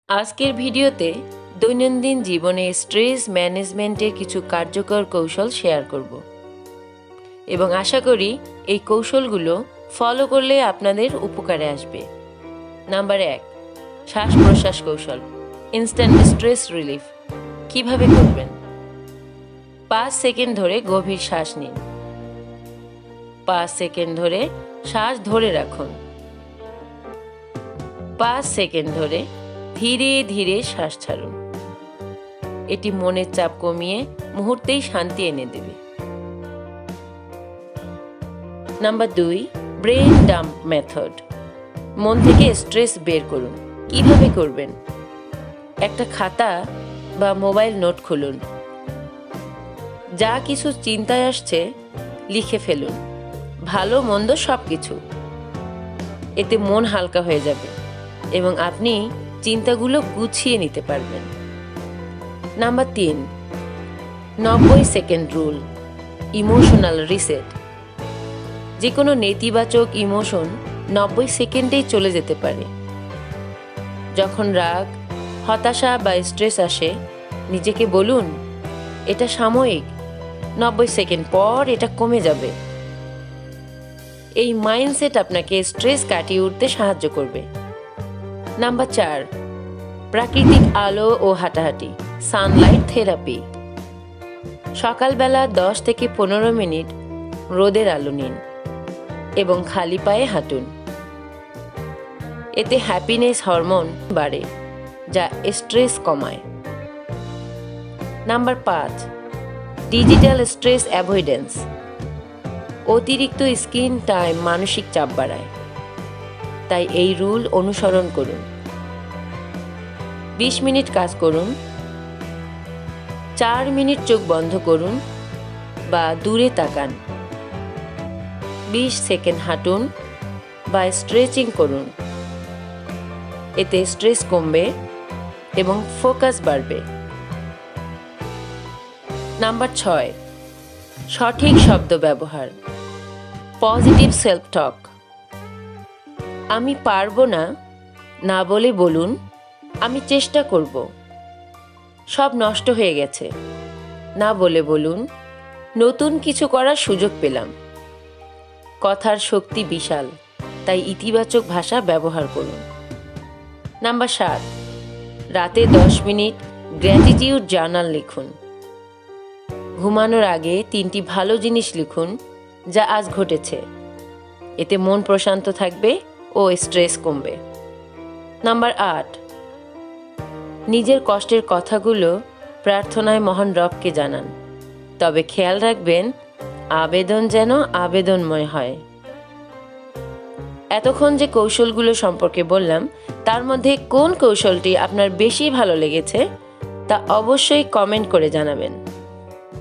আজকের ভিডিওতে দৈনন্দিন জীবনে স্ট্রেস ম্যানেজমেন্টের কিছু কার্যকর কৌশল শেয়ার করব এবং আশা করি এই কৌশলগুলো ফলো করলে আপনাদের উপকারে আসবে। নাম্বার 1, শ্বাস প্রশ্বাস কৌশল, ইনস্ট্যান্ট স্ট্রেস রিলিফ। কিভাবে করবেন? 5 সেকেন্ড ধরে গভীর শ্বাস নিন। 5 সেকেন্ড ধরে শ্বাস ধরে রাখুন। 5 সেকেন্ড ধরে ধীরে ধীরে শ্বাস ছাড়ুন। এটি মনের চাপ কমিয়ে মুহূর্তেই শান্তি এনে দেবে। Number 2, brain dump method. মন থেকে স্ট্রেস বের করুন। কিভাবে করবেন? একটা খাতা বা মোবাইল নোট খুলুন। যা কিছু চিন্তায় আসছে লিখে ফেলুন, ভালো মন্দ সব কিছু। এতে মন হালকা হয়ে যাবে এবং আপনি চিন্তাগুলো গুছিয়ে নিতে পারবেন। Number 3, 90 second rule, emotional reset. যে কোনো নেতিবাচক ইমোশন 90 সেকেন্ডেই চলে যেতে পারে। যখন রাগ, হতাশা বা স্ট্রেস আসে, নিজেকে বলুন, এটা সাময়িক, 90 সেকেন্ড পর এটা কমে যাবে। এই মাইন্ডসেট আপনাকে স্ট্রেস কাটিয়ে উঠতে সাহায্য করবে। নাম্বার 4, প্রাকৃতিক আলো ও হাঁটাহাঁটি, সানলাইট থেরাপি। সকালবেলা 10 থেকে 15 মিনিট রোদের আলো নিন এবং খালি পায়ে হাঁটুন। এতে হ্যাপিনেস হরমোন বাড়ে, যা স্ট্রেস কমায়। Number 5, digital stress avoidance. অতিরিক্ত স্ক্রিন টাইম মানসিক চাপ বাড়ায়, তাই এই রুল অনুসরণ করুন। 20 মিনিট কাজ করুন, 4 মিনিট চোখ বন্ধ করুন বা দূরে তাকান, 20 সেকেন্ড হাঁটুন বা স্ট্রেচিং করুন। এতে স্ট্রেস কমবে এবং ফোকাস বাড়বে। নাম্বার 6, সঠিক শব্দ ব্যবহার, পজিটিভ সেলফ টক। আমি পারবো না না বলে বলুন, আমি চেষ্টা করব। সব নষ্ট হয়ে গেছে না বলে বলুন, নতুন কিছু করার সুযোগ পেলাম। কথার শক্তি বিশাল, তাই ইতিবাচক ভাষা ব্যবহার করুন। নাম্বার 7, রাতে 10 মিনিট গ্র্যাটিটিউড জার্নাল লিখুন। ঘুমানোর আগে 3টি ভালো জিনিস লিখুন যা আজ ঘটেছে। এতে মন প্রশান্ত থাকবে ও স্ট্রেস কমবে। নাম্বার 8, নিজের কষ্টের কথাগুলো প্রার্থনায় মহান রবকে জানান, তবে খেয়াল রাখবেন আবেদন যেন আবেদনময় হয়। এতক্ষণ যে কৌশলগুলো সম্পর্কে বললাম, তার মধ্যে কোন কৌশলটি আপনার বেশি ভালো লেগেছে তা অবশ্যই কমেন্ট করে জানাবেন।